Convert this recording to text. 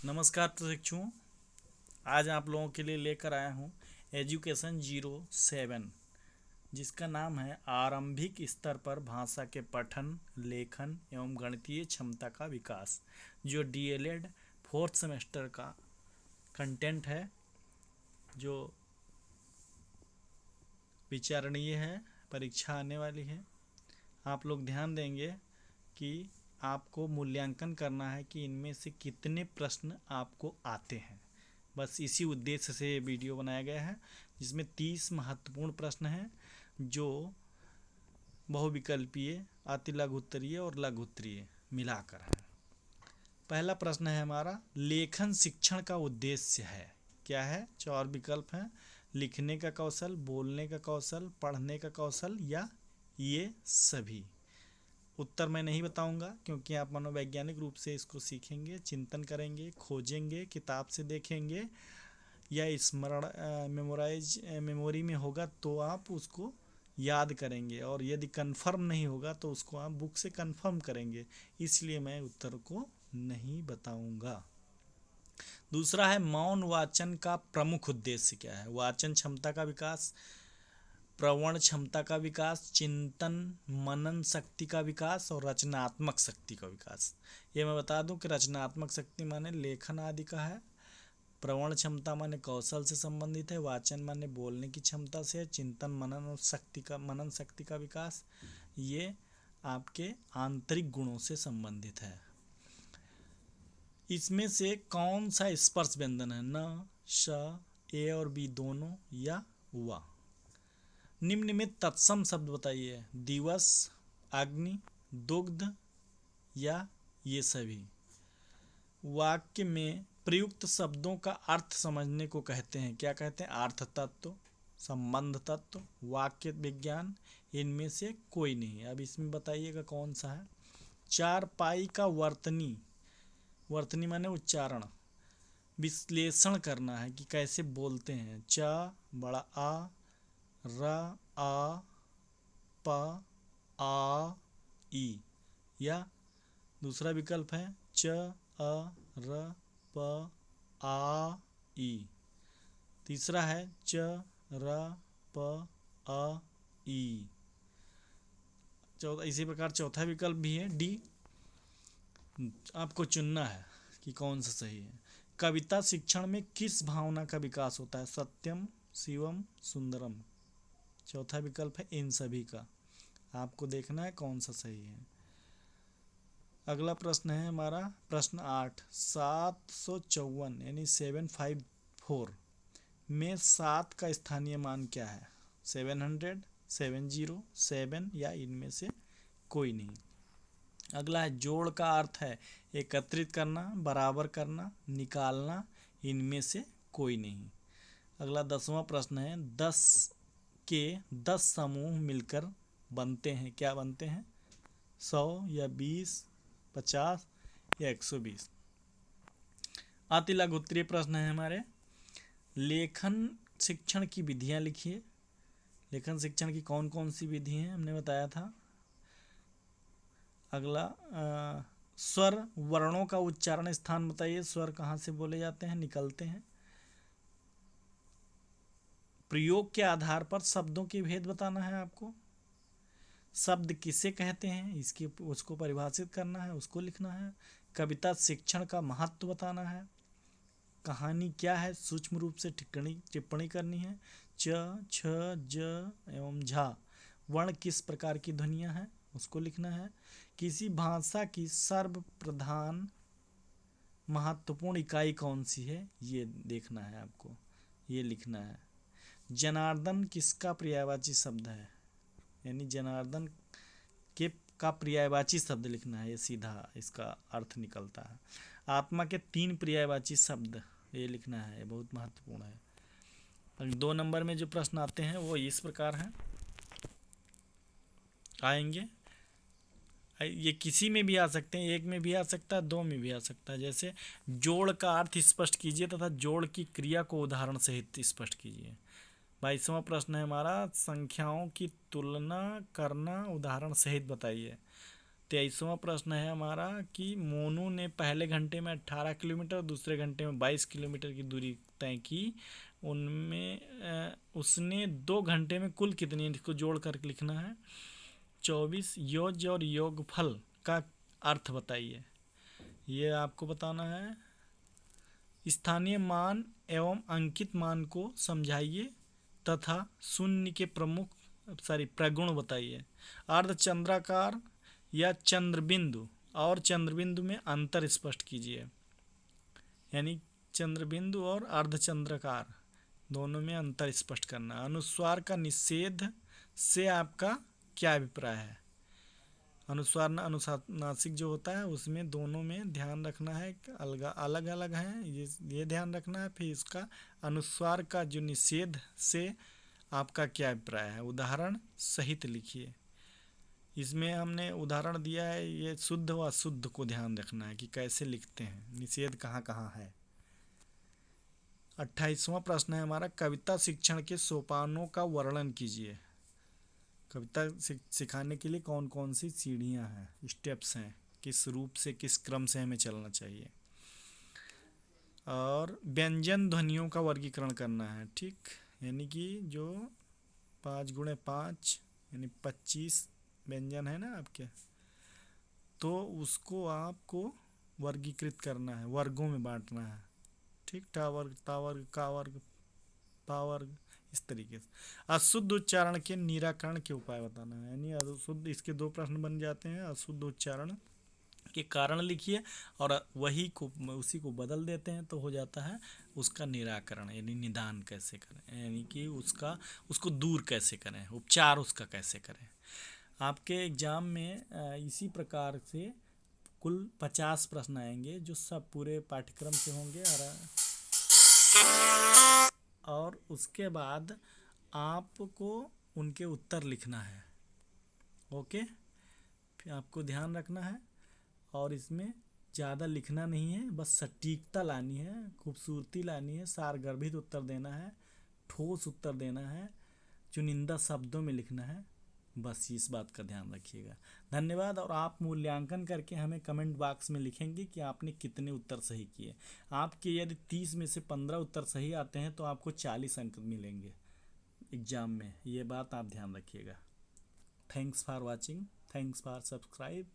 नमस्कार प्रशिक्षुओं। आज आप लोगों के लिए लेकर आया हूँ एजुकेशन 07, जिसका नाम है आरंभिक स्तर पर भाषा के पठन, लेखन एवं गणितीय क्षमता का विकास, जो डीएलएड 4th सेमेस्टर का कंटेंट है, जो विचारणीय है, परीक्षा आने वाली है। आप लोग ध्यान देंगे कि आपको मूल्यांकन करना है कि इनमें से कितने प्रश्न आपको आते हैं। बस इसी उद्देश्य से ये वीडियो बनाया गया है, जिसमें 30 महत्वपूर्ण प्रश्न हैं जो बहुविकल्पीय, अति लघु उत्तरीय और लघु उत्तरीय मिलाकर है। पहला प्रश्न है हमारा, लेखन शिक्षण का उद्देश्य है क्या है? 4 विकल्प हैं, लिखने का कौशल, बोलने का कौशल, पढ़ने का कौशल या ये सभी। उत्तर मैं नहीं बताऊंगा क्योंकि आप मनोवैज्ञानिक रूप से इसको सीखेंगे, चिंतन करेंगे, खोजेंगे, किताब से देखेंगे या स्मरण मेमोरी में होगा तो आप उसको याद करेंगे, और यदि कंफर्म नहीं होगा तो उसको आप बुक से कंफर्म करेंगे। इसलिए मैं उत्तर को नहीं बताऊंगा। दूसरा है, मौन वाचन का प्रमुख उद्देश्य क्या है? वाचन क्षमता का विकास, प्रवण क्षमता का विकास, चिंतन मनन शक्ति का विकास और रचनात्मक शक्ति का विकास। ये मैं बता दूं कि रचनात्मक शक्ति माने लेखन आदि का है, प्रवण क्षमता माने कौशल से संबंधित है, वाचन माने बोलने की क्षमता से है, चिंतन मनन शक्ति का विकास ये आपके आंतरिक गुणों से संबंधित है। इसमें से कौन सा स्पर्श व्यंजन है? न, श, ए और बी दोनों या वा। निम्न में तत्सम शब्द बताइए। दिवस, अग्नि, दुग्ध या ये सभी। वाक्य में प्रयुक्त शब्दों का अर्थ समझने को कहते हैं, क्या कहते हैं? अर्थ तत्व, संबंध तत्व, वाक्य विज्ञान, इनमें से कोई नहीं। अब इसमें बताइएगा कौन सा है। चारपाई का वर्तनी, वर्तनी माने उच्चारण, विश्लेषण करना है कि कैसे बोलते हैं। च बड़ा आ, र, आ, प, आ, ई या दूसरा विकल्प है च, अ, र, प, आ, ई। तीसरा है च, र, प, अ, ई। इसी प्रकार चौथा विकल्प भी है डी। आपको चुनना है कि कौन सा सही है। कविता शिक्षण में किस भावना का विकास होता है? सत्यम, शिवम, सुंदरम। चौथा विकल्प है इन सभी का। आपको देखना है कौन सा सही है। अगला प्रश्न है हमारा प्रश्न 8। 754 यानी 754 में 7 का स्थानीय मान क्या है? 700, 70, 7 या इनमें से कोई नहीं। अगला है, जोड़ का अर्थ है एकत्रित करना, बराबर करना, निकालना, इनमें से कोई नहीं। अगला 10वां प्रश्न है, 10 के 10 समूह मिलकर बनते हैं, क्या बनते हैं? 100 या 20, 50 या 120। अति लघु उत्तरीय प्रश्न है हमारे, लेखन शिक्षण की विधियां लिखिए। लेखन शिक्षण की कौन कौन सी विधि हैं हमने बताया था। अगला स्वर वर्णों का उच्चारण स्थान बताइए, स्वर कहाँ से बोले जाते हैं, निकलते हैं। प्रयोग के आधार पर शब्दों के भेद बताना है आपको। शब्द किसे कहते हैं इसकी उसको परिभाषित करना है, उसको लिखना है। कविता शिक्षण का महत्व बताना है। कहानी क्या है सूक्ष्म रूप से टिप्पणी करनी है। च, छ, ज एवं झा वर्ण किस प्रकार की ध्वनियाँ हैं उसको लिखना है। किसी भाषा की सर्वप्रधान महत्वपूर्ण इकाई कौन सी है ये देखना है आपको, ये लिखना है। जनार्दन किसका पर्यायवाची शब्द है, यानी जनार्दन के का पर्यायवाची शब्द लिखना है, ये सीधा इसका अर्थ निकलता है। आत्मा के 3 पर्यायवाची शब्द ये लिखना है, ये बहुत महत्वपूर्ण है। 2 नंबर में जो प्रश्न आते हैं वो इस प्रकार हैं, आएंगे। ये किसी में भी आ सकते हैं, एक में भी आ सकता है, 2 में भी आ सकता है। जैसे जोड़ का अर्थ स्पष्ट कीजिए तथा जोड़ की क्रिया को उदाहरण सहित स्पष्ट कीजिए। 22वां प्रश्न है हमारा, संख्याओं की तुलना करना उदाहरण सहित बताइए। 23वां प्रश्न है हमारा कि मोनू ने पहले घंटे में 18 किलोमीटर, दूसरे घंटे में 22 किलोमीटर की दूरी तय की। उनमें उसने 2 घंटे में कुल कितनी, इसको जोड़ कर लिखना है 24। योज्य और योगफल का अर्थ बताइए, ये आपको बताना है। स्थानीय मान एवं अंकित मान को समझाइए तथा शून्य के प्रगुण बताइए। अर्धचंद्राकार या चंद्रबिंदु और चंद्रबिंदु में अंतर स्पष्ट कीजिए। यानी चंद्रबिंदु और अर्धचंद्राकार दोनों में अंतर स्पष्ट करना। अनुस्वार का निषेध से आपका क्या अभिप्राय है? अनुस्वार अनुनासिक जो होता है उसमें दोनों में ध्यान रखना है, अलग अलग हैं, ये ध्यान रखना है। फिर इसका अनुस्वार का जो निषेध से आपका क्या अभिप्राय है, उदाहरण सहित लिखिए। इसमें हमने उदाहरण दिया है, ये शुद्ध व अशुद्ध को ध्यान रखना है कि कैसे लिखते हैं, निषेध कहाँ कहाँ है। 28वां प्रश्न है हमारा, कविता शिक्षण के सोपानों का वर्णन कीजिए। कविता सिखाने के लिए कौन कौन सी सीढ़ियाँ हैं, स्टेप्स हैं, किस रूप से किस क्रम से हमें चलना चाहिए। और व्यंजन ध्वनियों का वर्गीकरण करना है, ठीक, यानी कि जो 5 गुणे 5 यानी 25 व्यंजन है ना आपके, तो उसको आपको वर्गीकृत करना है, वर्गों में बांटना है, ठीक, टा वर्ग, ता वर्ग, का वर्ग, पा वर्ग, इस तरीके से। अशुद्ध उच्चारण के निराकरण के उपाय बताना है, यानी अशुद्ध, इसके 2 प्रश्न बन जाते हैं। अशुद्ध उच्चारण के कारण लिखिए और उसी को बदल देते हैं तो हो जाता है उसका निराकरण, यानी निदान कैसे करें, यानी कि उसको दूर कैसे करें, उपचार उसका कैसे करें। आपके एग्जाम में इसी प्रकार से कुल 50 प्रश्न आएंगे जो सब पूरे पाठ्यक्रम से होंगे। और उसके बाद आपको उनके उत्तर लिखना है, ओके। फिर आपको ध्यान रखना है और इसमें ज़्यादा लिखना नहीं है, बस सटीकता लानी है, खूबसूरती लानी है, सारगर्भित उत्तर देना है, ठोस उत्तर देना है, चुनिंदा शब्दों में लिखना है, बस इस बात का ध्यान रखिएगा। धन्यवाद। और आप मूल्यांकन करके हमें कमेंट बॉक्स में लिखेंगे कि आपने कितने उत्तर सही किए। आपके यदि 30 में से 15 उत्तर सही आते हैं तो आपको 40 अंक मिलेंगे एग्ज़ाम में, ये बात आप ध्यान रखिएगा। Thanks for watching, thanks for subscribe.